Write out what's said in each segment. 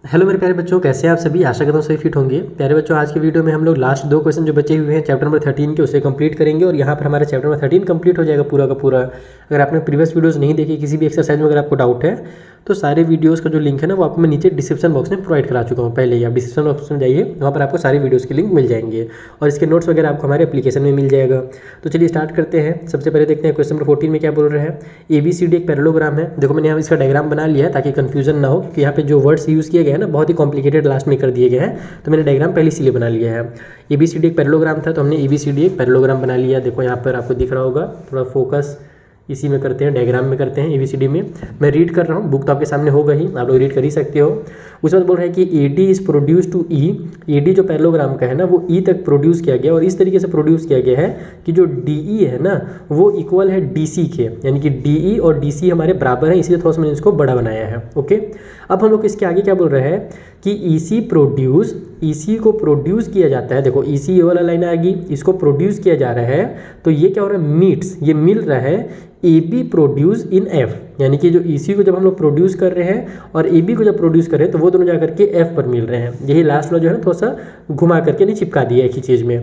Hello मेरे प्यारे बच्चों, कैसे हैं आप सभी। आशा करता हूँ सभी फिट होंगे। प्यारे बच्चों, आज के वीडियो में हम लोग लास्ट 2 क्वेश्चन जो बचे हुए हैं चैप्टर नंबर 13 के उसे कंप्लीट करेंगे और यहाँ पर हमारा चैप्टर नंबर 13 कंप्लीट हो जाएगा पूरा का पूरा। अगर आपने प्रीवियस वीडियोस नहीं देखी, किसी भी एक्सरसाइज में अगर आपको डाउट है तो सारे वीडियोस का जो लिंक है ना वो आपको मैं नीचे डिस्क्रिप्शन बॉक्स में प्रोवाइड करा चुका हूँ। पहले ही आप डिस्क्रिप्शन बॉक्स में जाइए, वहाँ पर आपको सारे वीडियोस के लिंक मिल जाएंगे और इसके नोट्स वगैरह आपको हमारे एप्लीकेशन में मिल जाएगा। तो चलिए स्टार्ट करते हैं। सबसे पहले देखते हैं क्वेश्चन नंबर 14 में क्या बोल रहे हैं। ABCD एक पैरेललोग्राम है। देखो मैंने यहाँ इसका डायग्राम बना लिया है ताकि कन्फ्यूजन ना हो, क्योंकि यहाँ पे जो वर्ड्स यूज़ किए गए हैं ना बहुत ही कॉम्प्लिकेटेड लास्ट में कर दिए गए हैं, तो मैंने डायग्राम पहले इसीलिए बना लिया है। ABCD एक पैरेललोग्राम था तो हमने ABCD एक पैरेललोग्राम बना लिया। देखो यहाँ पर आपको दिख रहा होगा, थोड़ा फोकस इसी में करते हैं, डायग्राम में करते हैं ABCD में। मैं रीड कर रहा हूँ, बुक तो आपके सामने होगा ही, आप लोग रीड कर ही सकते हो। उसके बाद बोल रहा है कि AD is produce to E। AD जो पैरेललोग्राम का है ना वो E तक प्रोड्यूस किया गया और इस तरीके से प्रोड्यूस किया गया है कि जो DE है ना वो इक्वल है DC के, यानी कि DE और DC हमारे बराबर है, इसलिए थोड़ा सा मैंने इसको बड़ा बनाया है। ओके, अब हम लोग इसके आगे क्या बोल रहे हैं कि EC को प्रोड्यूस किया जाता है। देखो EC ये वाला लाइन आ गई, इसको प्रोड्यूस किया जा रहा है तो ये क्या हो रहा है, मीट्स, ये मिल रहा है AB प्रोड्यूस इन F, यानी कि जो EC को जब हम लोग प्रोड्यूस कर रहे हैं और AB को जब प्रोड्यूस कर रहे हैं तो वो दोनों जा करके F पर मिल रहे हैं। यही लास्ट वाला जो है ना थोड़ा सा घुमा करके नहीं चिपका दिया एक ही चीज़ में।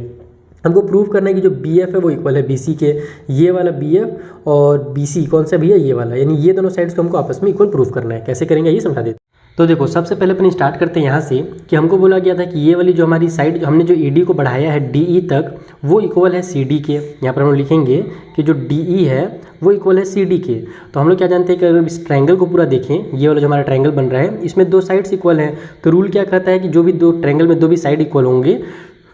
हमको प्रूव करना है कि जो BF है वो इक्वल है BC के। ये वाला BF और BC कौन सा भी है, ये वाला, यानी ये दोनों साइड्स को हमको आपस में इक्वल प्रूव करना है। कैसे करेंगे ये समझा देते। तो देखो सबसे पहले अपन स्टार्ट करते हैं यहाँ से कि हमको बोला गया था कि ये वाली जो हमारी साइड हमने जो AD को बढ़ाया है DE तक वो इक्वल है CD के। यहाँ पर हम लोग लिखेंगे कि जो DE है वो इक्वल है CD के। तो हम लोग क्या जानते हैं कि अगर इस ट्रायंगल को पूरा देखें, ये वाला जो हमारा ट्रायंगल बन रहा है इसमें 2 साइड्स इक्वल हैं, तो रूल क्या कहता है कि जो भी 2 ट्रायंगल में 2 भी साइड इक्वल होंगे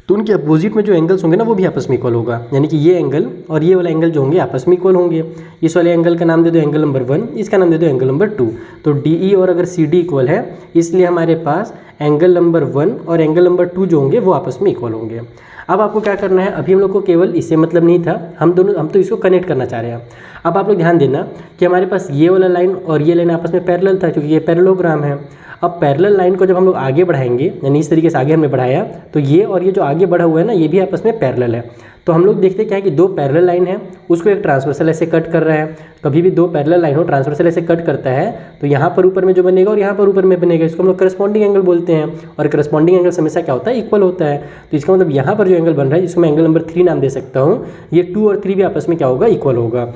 तो उनके अपोजिट में जो एंगल्स होंगे ना वो भी आपस में इक्वल होगा, यानी कि ये एंगल और ये वाला एंगल जो होंगे आपस में इक्वल होंगे। इस वाले एंगल का नाम दे दो एंगल नंबर 1, इसका नाम दे दो एंगल नंबर 2। तो DE और अगर CD इक्वल है इसलिए हमारे पास एंगल नंबर 1 और एंगल नंबर 2 जो होंगे वो आपस में इक्वल होंगे। अब आपको क्या करना है, अभी हम लोग को केवल इससे मतलब नहीं था, हम तो इसको कनेक्ट करना चाह रहे हैं। अब आप लोग ध्यान देना कि हमारे पास ये वाला लाइन और ये लाइन आपस में पैरेलल था क्योंकि ये पैरेललोग्राम है। अब पैरेलल लाइन को जब हम लोग आगे बढ़ाएंगे, यानी इस तरीके से आगे हमने बढ़ाया तो ये और ये जो आगे बढ़ा हुआ है ना ये भी आपस में पैरेलल है। तो हम लोग देखते क्या है कि 2 पैरेलल लाइन है, उसको एक ट्रांसवर्सल ऐसे कट कर रहा है। कभी भी 2 पैरेलल लाइन हो ट्रांसवर्सल ऐसे कट करता है तो यहाँ पर ऊपर में जो बनेगा और यहाँ पर ऊपर में बनेगा, इसको हम लोग करस्पॉन्डिंग एंगल बोलते हैं। और करस्पॉन्डिंग एंगल हमेशा क्या होता है, इक्वल होता है। तो इसका मतलब यहाँ पर जो एंगल बन रहा है जिसको मैं एंगल नंबर 3 नाम दे सकता हूँ, ये 2 और 3 भी आपस में क्या होगा, इक्वल होगा।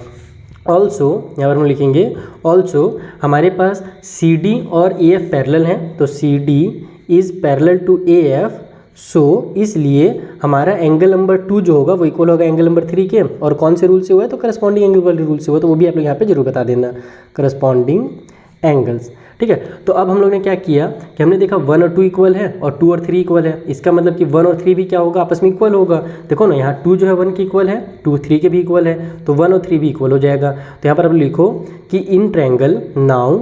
ऑल्सो यहाँ पर हम लिखेंगे ऑल्सो हमारे पास CD और AF पैरेलल हैं, तो CD is parallel to AF। So इसलिए हमारा एंगल नंबर 2 जो होगा वो इक्वल होगा एंगल नंबर 3 के। और कौन से रूल से हुआ है, तो करस्पॉन्डिंग एंगल वाले रूल से हुआ, तो वो भी आप लोग यहाँ पे जरूर बता देना, करस्पॉन्डिंग एंगल्स। ठीक है, तो अब हम लोग ने क्या किया कि हमने देखा 1 और 2 इक्वल है और 2 और 3 इक्वल है। इसका मतलब कि 1 और 3 भी क्या होगा, आपस में इक्वल होगा। देखो ना यहाँ 2 जो है 1 के इक्वल है, 2 3 के भी इक्वल है, तो 1 और 3 भी इक्वल हो जाएगा। तो यहाँ पर आप लिखो कि in triangle, now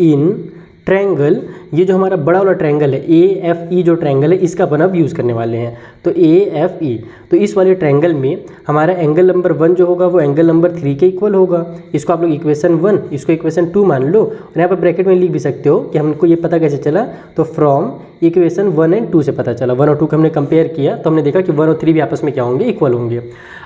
in triangle, ये जो हमारा बड़ा वाला ट्रायंगल है AFE जो ट्रायंगल है इसका अपन अब यूज़ करने वाले हैं। तो AFE, तो इस वाले ट्रायंगल में हमारा एंगल नंबर 1 जो होगा वो एंगल नंबर 3 के इक्वल होगा। इसको आप लोग इक्वेशन 1, इसको इक्वेशन 2 मान लो और यहाँ पर ब्रैकेट में लिख भी सकते हो कि हमको ये पता कैसे चला, तो फ्रॉम इक्वेशन 1 एंड 2 से पता चला। 1 और 2 को हमने कंपेयर किया तो हमने देखा कि 1 और 3 भी आपस में क्या होंगे, इक्वल होंगे।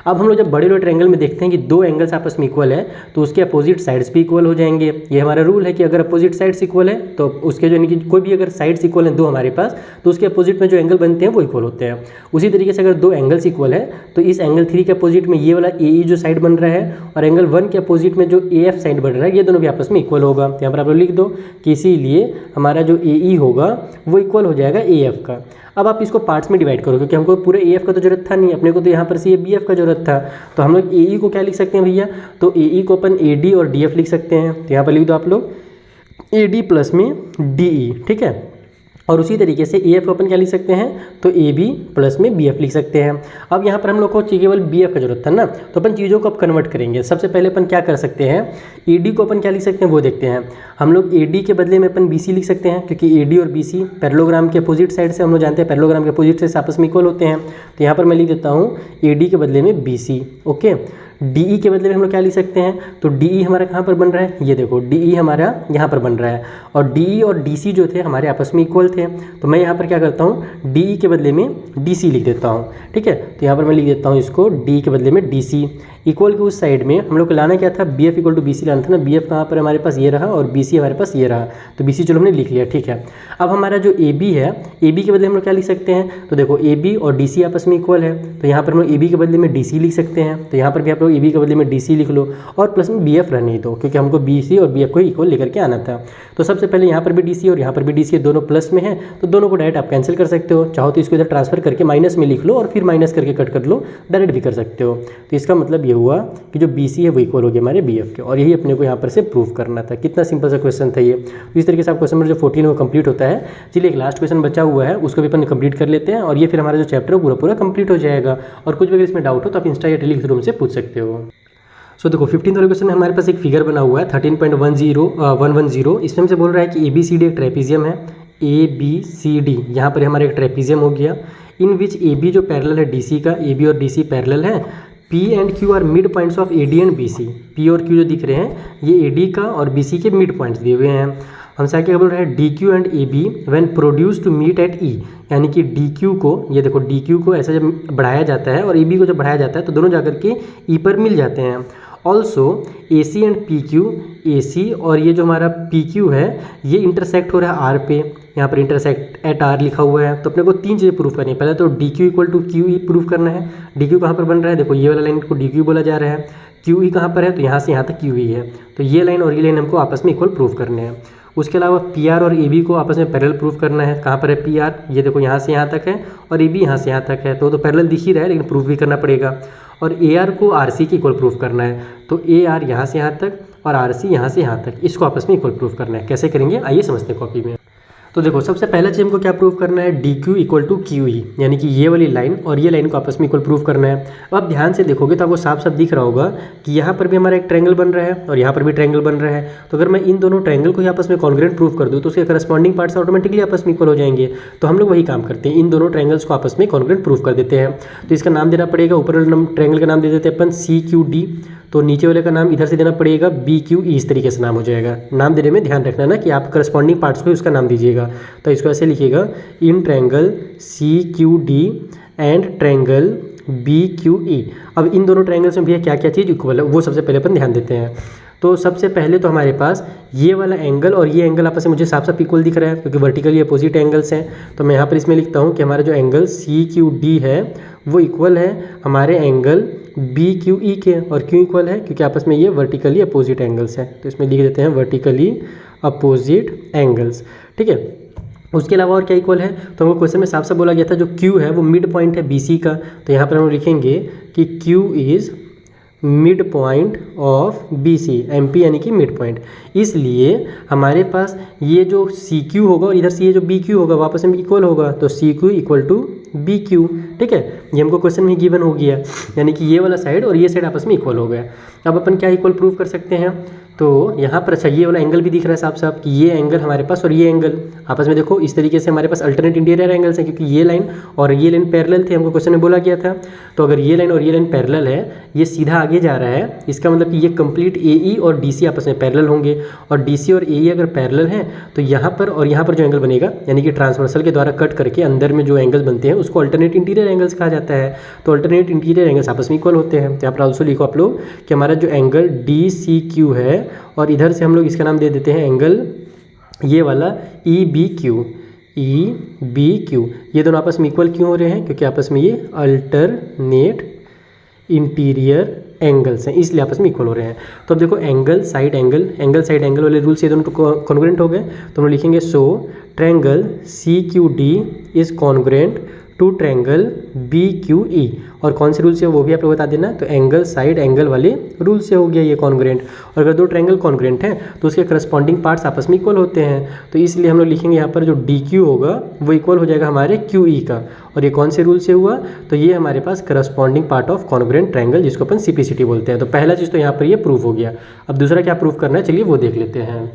अब हम लोग जब बड़े वाले ट्रायंगल में देखते हैं कि 2 एंगल्स आपस में इक्वल है तो उसके अपोजिट साइड्स भी इक्वल हो जाएंगे। ये हमारा रूल है कि अगर अपोजिट साइड्स इक्वल है तो उसके जो यानी कि कोई भी अगर साइड्स इक्वल हैं 2 हमारे पास तो उसके अपोजिट में जो एंगल बनते हैं वो इक्वल होते हैं। उसी तरीके से अगर 2 एंगल्स इक्वल है तो इस एंगल 3 के अपोजिट में ये वाला AE जो साइड बन रहा है और एंगल 1 के अपोजिट में जो AF साइड बन रहा है ये दोनों भी आपस में इक्वल होगा। यहाँ पर आप लोग लिख दो कि इसीलिए हमारा जो AE होगा वो इक्वल हो जाएगा AF का। अब आप इसको पार्ट्स में डिवाइड करो क्योंकि हमको पूरे AF का तो जरूरत था नहीं, अपने को तो यहाँ पर से ये BF का जरूरत था। तो हम लोग AE को क्या लिख सकते हैं भैया, तो AE को अपन AD और DF लिख सकते हैं। तो यहाँ पर लिख दो आप लोग AD प्लस में DE, ठीक है। और उसी तरीके से AF को अपन क्या लिख सकते हैं, तो AB प्लस में BF लिख सकते हैं। अब यहाँ पर हम लोग को केवल BF का जरूरत था ना, तो अपन चीज़ों को अब कन्वर्ट करेंगे। सबसे पहले अपन क्या कर सकते हैं, AD को अपन क्या लिख सकते हैं वो देखते हैं। हम लोग AD के बदले में अपन BC लिख सकते हैं क्योंकि AD और BC पैरेललोग्राम के अपोजिट साइड से हम लोग जानते हैं पैरेललोग्राम के अपोजिट साइड आपस में इक्वल होते हैं। तो यहाँ पर मैं लिख देता हूँ AD के बदले में BC। ओके, DE के बदले में हम लोग क्या लिख सकते हैं, तो DE हमारा कहाँ पर बन रहा है, ये देखो DE हमारा यहाँ पर बन रहा है और DE और DC जो थे हमारे आपस में इक्वल थे। तो मैं यहाँ पर क्या करता हूँ, DE के बदले में DC लिख देता हूँ। ठीक है, तो यहाँ पर मैं लिख देता हूँ इसको DE के बदले में DC। इक्वल के उस साइड में हम लोग को लाना क्या था, B F equal to B C लाना था ना। बी एफ कहाँ पर हमारे पास ये रहा और बी सी हमारे पास ये रहा, तो बी सी चलो हमने लिख लिया, ठीक है। अब हमारा जो ए बी है, ए बी के बदले हम लोग क्या लिख सकते हैं, तो देखो ए बी और डी सी आपस में इक्वल है, तो यहाँ पर हम लोग ए बी के बदले में डी सी लिख सकते हैं। तो यहाँ पर भी आप लोग ए बी के बदले में डी सी लिख लो और प्लस में बी एफ रहने ही दो, क्योंकि हमको बी सी और बी एफ को इक्वल लेकर के आना था। तो सबसे पहले यहाँ पर भी डी सी और यहाँ पर भी डी सी दोनों प्लस में है, तो दोनों को डायरेक्ट आप कैंसिल कर सकते हो। चाहो तो इसको इधर ट्रांसफर करके माइनस में लिख लो और फिर माइनस करके कट कर लो, डायरेक्ट भी कर सकते हो। तो इसका मतलब ये हुआ कि जो बी सी है वो इक्वल हो गया हमारे बी एफ के, और यही अपने को यहाँ पर से प्रूव करना था। कितना सिंपल सा क्वेश्चन था ये। इस तरीके से आप क्वेश्चन नंबर जो 14 वो कंप्लीट होता है। चलिए एक लास्ट क्वेश्चन बचा हुआ है, उसको भी अपन कंप्लीट कर लेते हैं और ये फिर हमारा जो चैप्टर है पूरा कंप्लीट हो जाएगा। और कुछ भी अगर इसमें डाउट हो तो आप इंस्टा या टेलीग्राम से पूछ सकते हो। सो देखो 15 वाले क्वेश्चन में हमारे पास एक फिगर बना हुआ है 13.110। इसमें हमसे बोल रहा है कि ए बी सी डी एक ट्रेपीजियम है, ए बी सी डी यहाँ पर हमारा एक ट्रेपीजियम हो गया। इन विच ए बी जो पैरेलल है डी सी का, ए बी और डी सी पैरेलल है। P and Q are mid points of A D and B C. P और क्यू जो दिख रहे हैं ये ए डी का और बी सी के मिड पॉइंट्स दिए हुए हैं। हमसे आगे बोल रहे हैं D Q and A B when produced to meet at E, यानी कि डी क्यू को, ये देखो डी क्यू को ऐसे जब बढ़ाया जाता है और ए बी को जब बढ़ाया जाता है तो दोनों जाकर के ई पर मिल जाते हैं। Also A C and P Q, A C और ये जो हमारा पी क्यू है ये इंटरसेक्ट हो रहा है आर पे, यहाँ पर इंटरसेक्ट एट आर लिखा हुआ है। तो अपने को तीन चीज़ें प्रूफ करनी है। पहले तो D Q equal to Q E proof करना है। डी क्यू कहाँ पर बन रहा है, देखो ये वाला लाइन को डी क्यू बोला जा रहा है। क्यू ई कहाँ पर है, तो यहाँ से यहाँ तक क्यू ई है। तो ये लाइन और ये लाइन हमको आपस में इक्वल प्रूफ करने हैं। उसके अलावा पी आर और ए बी को आपस में पैरेलल प्रूफ करना है। कहाँ पर है पी आर, ये देखो यहाँ से यहाँ तक है और ए बी यहाँ से यहाँ तक है, तो पैरेलल दिख ही रहा है लेकिन प्रूफ भी करना पड़ेगा। और ए आर को आर सी के इक्वल प्रूफ करना है, तो ए आर यहाँ से यहाँ तक और आर सी यहाँ से यहाँ तक, इसको आपस में इक्वल प्रूफ करना है। कैसे करेंगे आइए समझते हैं कॉपी में। तो देखो सबसे पहला चीज़ हमको क्या प्रूफ करना है, D Q equal to Q E, यानी कि ये वाली लाइन और ये लाइन को आपस में इक्वल प्रूफ करना है। अब आप ध्यान से देखोगे तो आपको साफ साफ दिख रहा होगा कि यहाँ पर भी हमारा एक ट्रायंगल बन रहा है और यहाँ पर भी ट्रायंगल बन रहा है। तो अगर मैं इन दोनों ट्रायंगल को ही आपस में कॉन्ग्रुएंट प्रूफ कर दूँ तो उसके करस्पॉन्डिंग पार्ट्स ऑटोमेटिकली आपस में इक्वल हो जाएंगे। तो हम लोग वही काम करते हैं, इन दोनों ट्रायंगल्स को आपस में कॉन्ग्रुएंट प्रूफ कर देते हैं। तो इसका नाम देना पड़ेगा, ऊपर वाले ट्रायंगल का नाम दे देते हैं अपन सी क्यू डी, तो नीचे वाले का नाम इधर से देना पड़ेगा बी क्यू ई, इस तरीके से नाम हो जाएगा। नाम देने में ध्यान रखना ना कि आप करस्पॉन्डिंग पार्ट्स को उसका नाम दीजिएगा। तो इसको ऐसे लिखिएगा, in triangle C Q D and triangle B Q E. अब इन दोनों ट्रायंगल्स में भैया क्या क्या चीज़ इक्वल है वो सबसे पहले अपन ध्यान देते हैं। तो सबसे पहले तो हमारे पास ये वाला एंगल और ये एंगल आपस में मुझे साफ साफ इक्वल दिख रहा है क्योंकि वर्टिकली अपोजिट एंगल्स हैं। तो मैं यहाँ पर इसमें लिखता हूँ कि हमारा जो एंगल सी क्यू डी है वो इक्वल है हमारे एंगल बी क्यू ई के। और क्यों इक्वल है, क्योंकि आपस में ये वर्टिकली अपोजिट एंगल्स हैं। तो इसमें लिख देते हैं वर्टिकली अपोजिट एंगल्स, ठीक है। उसके अलावा और क्या इक्वल है, तो हमको क्वेश्चन में साफ साफ बोला गया था जो क्यू है वो मिड पॉइंट है बी सी का। तो यहाँ पर हम लिखेंगे कि Q is mid point of B C, M P यानी कि मिड पॉइंट। इसलिए हमारे पास ये जो सी क्यू होगा और इधर से ये जो बी क्यू होगा वापस में इक्वल होगा, तो C Q equal to B Q, ठीक है। ये हमको क्वेश्चन में गिवन हो गया, यानी कि ये वाला साइड और ये साइड आपस में इक्वल हो गया। अब अपन क्या इक्वल प्रूव कर सकते हैं, तो यहाँ पर अच्छा ये वाला एंगल भी दिख रहा है साफ साफ कि ये एंगल हमारे पास और ये एंगल आपस में देखो इस तरीके से हमारे पास अल्टरनेट इंटीरियर एंगल्स हैं, क्योंकि ये लाइन और ये लाइन पैरेलल थे, हमको क्वेश्चन में बोला गया था। तो अगर ये लाइन और ये लाइन पैरेलल है, ये सीधा आगे जा रहा है, इसका मतलब कि ये कंप्लीट ए ई और डी सी आपस में पैरेलल होंगे। और डी सी और ए ई अगर पैरेलल हैं तो यहाँ पर और यहाँ पर जो एंगल बनेगा, यानी कि ट्रांसवर्सल के द्वारा कट करके अंदर में जो एंगल्स बनते हैं उसको अल्टरनेट इंटीरियर एंगल्स कहा जाता है। तो अल्टरनेट इंटीरियर एंगल्स आपस में इक्वल होते हैं। तो यहाँ पर ऑल्सो लिखो आप लोग कि हमारा जो एंगल डी सी क्यू है और इधर से हम लोग इसका नाम दे देते हैं एंगल ये वाला E B Q, E B Q. ये दोनों आपस में इक्वल क्यों हो रहे हैं, क्योंकि आपस में ये अल्टरनेट इंटीरियर एंगल्स हैं, इसलिए आपस में इक्वल हो रहे हैं। तो अब देखो angle side angle, angle side angle वाले रूल से ये दोनों कॉन्ग्रुएंट हो गए। तो हम लिखेंगे so triangle C Q D is congruent to triangle B Q E. और कौन से रूल से वो भी आप लोग बता देना। तो एंगल साइड एंगल वाले रूल से हो गया ये कॉन्ग्रुएंट। और अगर दो ट्रायंगल कॉन्ग्रुएंट हैं तो उसके करस्पॉन्डिंग पार्ट्स आपस में इक्वल होते हैं। तो इसलिए हम लोग लिखेंगे यहाँ पर जो डी क्यू होगा वो इक्वल हो जाएगा हमारे क्यू ई का। और ये कौन से रूल से हुआ, तो ये हमारे पास corresponding part of congruent triangle जिसको अपन सीपीसीटी बोलते हैं। तो पहला चीज़ तो यहाँ पर ये प्रूफ हो गया। अब दूसरा क्या प्रूफ करना है, चलिए वो देख लेते हैं।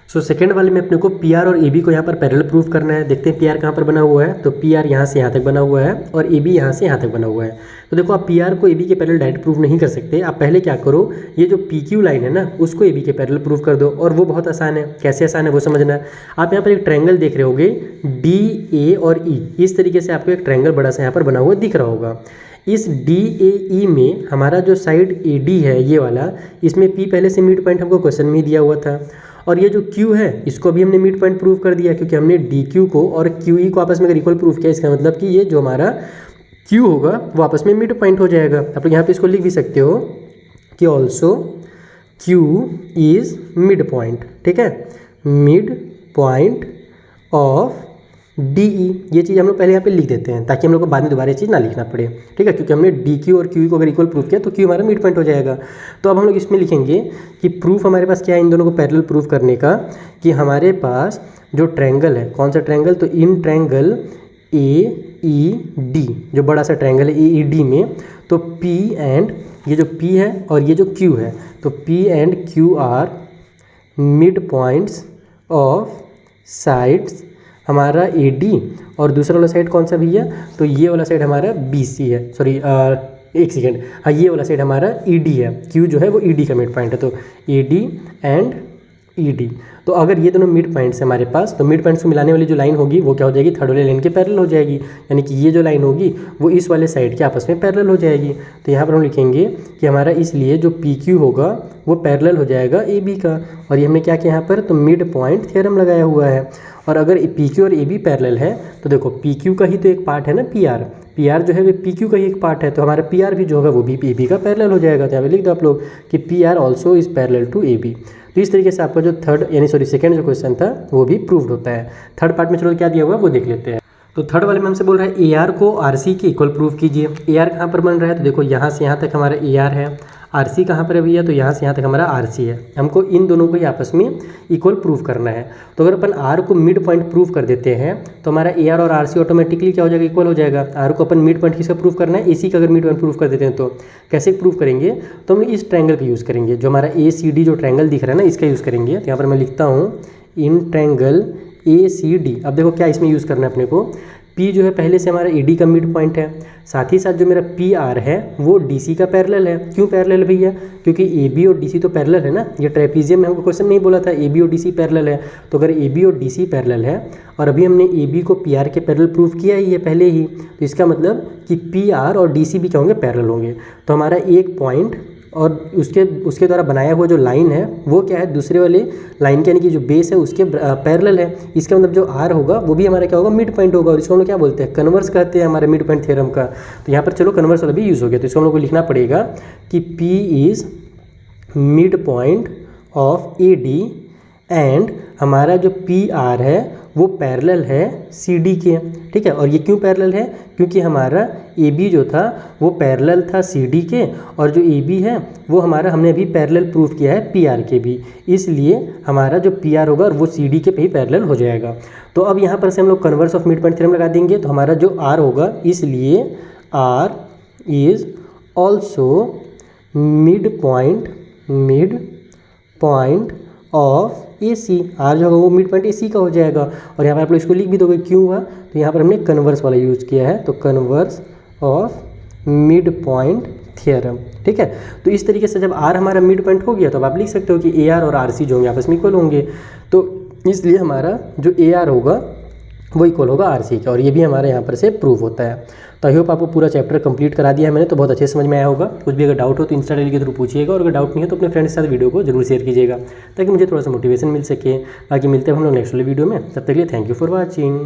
सो सेकेंड वाले में अपने को पी आर और ए बी को यहाँ पर पैरेलल प्रूफ करना है। देखते हैं पी आर कहाँ पर बना हुआ है, तो पी आर यहाँ से यहाँ तक बना हुआ है और ए बी यहाँ से यहाँ तक बना हुआ है। तो देखो आप पी आर को ए बी के पैरेलल डायरेक्ट प्रूफ नहीं कर सकते। आप पहले क्या करो, ये जो पी क्यू लाइन है ना उसको ए बी के पैरेलल प्रूफ कर दो। और वो बहुत आसान है, कैसे आसान है वो समझना। आप यहाँ पर एक ट्रायंगल देख रहे होगे डी ए और ई, इस तरीके से आपको एक ट्रायंगल बड़ा सा यहाँ पर बना हुआ दिख रहा होगा। इस DAE में हमारा जो साइड AD है ये वाला, इसमें P पहले से मिड पॉइंट हमको क्वेश्चन में ही दिया हुआ था। और ये जो Q है इसको भी हमने मिड पॉइंट प्रूव कर दिया, क्योंकि हमने DQ को और QE को आपस में अगर इक्वल प्रूव किया, इसका मतलब कि ये जो हमारा Q होगा वो आपस में मिड पॉइंट हो जाएगा। आप लोग यहाँ पे इसको लिख भी सकते हो कि also Q is mid point, ठीक है, मिड पॉइंट ऑफ DE। ये चीज़ हम लोग पहले यहाँ पे लिख देते हैं ताकि हम लोग को बाद में दोबारा ये चीज़ ना लिखना पड़े, ठीक है, क्योंकि हमने DQ और QE को अगर इक्वल प्रूफ किया तो Q हमारा मिड पॉइंट हो जाएगा। तो अब हम लोग इसमें लिखेंगे कि प्रूफ हमारे पास क्या है इन दोनों को पैरेलल प्रूफ करने का, कि हमारे पास जो ट्रायंगल है, कौन सा ट्रायंगल, तो इन ट्रायंगल AED, जो बड़ा सा ट्रायंगल है AED में, तो P एंड ये जो P है और ये जो Q है, तो P and Q are mid points of sides हमारा AD, और दूसरा वाला साइड कौन सा भैया, तो ये वाला साइड हमारा BC है, सॉरी एक सेकेंड, हाँ ये वाला साइड हमारा ED है, Q जो है वो ED का मिड पॉइंट है, तो AD एंड ED। तो अगर ये दोनों मिड पॉइंट्स हैं हमारे पास, तो मिड पॉइंट्स को मिलाने वाली जो लाइन होगी वो क्या हो जाएगी, थर्ड वाले लाइन के पैरेलल हो जाएगी, यानी कि ये जो लाइन होगी वो इस वाले साइड के आपस में पैरेलल हो जाएगी। तो यहाँ पर हम लिखेंगे कि हमारा इसलिए जो PQ होगा वो पैरेलल हो जाएगा AB का, और ये हमने क्या किया यहाँ पर, तो मिड पॉइंट थ्योरम लगाया हुआ है। और अगर PQ और AB पैरेलल है तो देखो PQ का ही तो एक पार्ट है ना PR जो है वो PQ का ही एक पार्ट है, तो हमारा PR भी जो होगा वो भी AB का पैरेलल हो जाएगा। तो यहाँ पे लिख दो आप लोग कि PR also is parallel to AB। तो इस तरीके से आपका जो सेकंड जो क्वेश्चन था वो भी प्रूव्ड होता है। थर्ड पार्ट में चलो क्या दिया हुआ है वो देख लेते हैं। तो थर्ड वाले में हमसे बोल रहा है AR को RC के इक्वल प्रूव कीजिए। AR कहाँ पर बन रहा है, तो देखो यहाँ से यहाँ तक हमारा AR है, RC कहाँ पर है भैया, तो यहाँ से यहाँ तक हमारा RC है। हमको इन दोनों को ही आपस में इक्वल प्रूव करना है। तो अगर अपन R को मिड पॉइंट प्रूव कर देते हैं तो हमारा AR और RC ऑटोमेटिकली क्या हो जाएगा, इक्वल हो जाएगा। R को अपन मिड पॉइंट किसका प्रूव करना है, AC का अगर मिड पॉइंट प्रूव कर देते हैं तो कैसे प्रूव करेंगे, तो हम इस ट्रायंगल का यूज़ करेंगे, जो हमारा ACD जो ट्रायंगल दिख रहा है ना इसका यूज़ करेंगे। तो यहाँ पर मैं लिखता हूँ इन ट्रायंगल ACD। अब देखो क्या इसमें यूज़ करना है अपने को, P जो है पहले से हमारा AD का मिड पॉइंट है, साथ ही साथ जो मेरा PR है वो DC का पैरेलल है। क्यों पैरेलल है भैया, क्योंकि AB और DC तो पैरेलल है ना, ये ट्रेपीजियम में हमको क्वेश्चन नहीं बोला था AB और DC पैरेलल है, तो अगर AB और DC पैरेलल है और अभी हमने AB को PR के पैरेलल प्रूव किया ही है पहले ही, तो इसका मतलब कि PR और DC भी क्या होंगे, पैरेलल होंगे। तो हमारा एक पॉइंट और उसके द्वारा बनाया हुआ जो लाइन है वो क्या है, दूसरे वाले लाइन के यानी कि जो बेस है उसके पैरेलल है। इसका मतलब जो R होगा वो भी हमारा क्या होगा, मिड पॉइंट होगा, और इसको हम लोग क्या बोलते हैं, कन्वर्स कहते हैं हमारे मिड पॉइंट थ्योरम का। तो यहाँ पर चलो कन्वर्स वाला भी यूज़ हो गया, तो इसको हम लोग को लिखना पड़ेगा कि P is mid point of AD and हमारा जो PR है वो पैरेलल है CD के, ठीक है। और ये क्यों पैरेलल है, क्योंकि हमारा AB जो था वो पैरेलल था CD के, और जो AB है वो हमारा हमने अभी पैरेलल प्रूफ किया है PR के भी, इसलिए हमारा जो PR होगा वो CD के पे ही पैरेलल हो जाएगा। तो अब यहाँ पर से हम लोग converse of mid point theorem लगा देंगे, तो हमारा जो R होगा, इसलिए R is also mid point of AC। R जो होगा वो मिड पॉइंट AC का हो जाएगा। और यहाँ पर आप लोग इसको लिख भी दोगे क्यों हुआ, तो यहाँ पर हमने कन्वर्स वाला यूज़ किया है, तो converse of mid point theorem, ठीक है। तो इस तरीके से जब R हमारा मिड पॉइंट हो गया तो अब आप लिख सकते हो कि AR और RC जो होंगे आपस में इक्वल होंगे, तो इसलिए हमारा जो AR होगा वो इक्वल होगा RC का, और ये भी हमारे यहाँ पर से प्रूव होता है। तो आई होप आपको पूरा चैप्टर कंप्लीट करा दिया है मैंने, तो बहुत अच्छे समझ में आया होगा। कुछ भी अगर डाउट हो तो इंस्टा डेली के थ्रू पूछिएगा, और अगर डाउट नहीं है तो अपने फ्रेंड्स के साथ वीडियो को जरूर शेयर कीजिएगा ताकि मुझे थोड़ा सा मोटिवेशन मिल सके। बाकी मिलते हैं हम लोग नेक्स्ट वाले वीडियो में, तब तक के लिए थैंक यू फॉर वॉचिंग।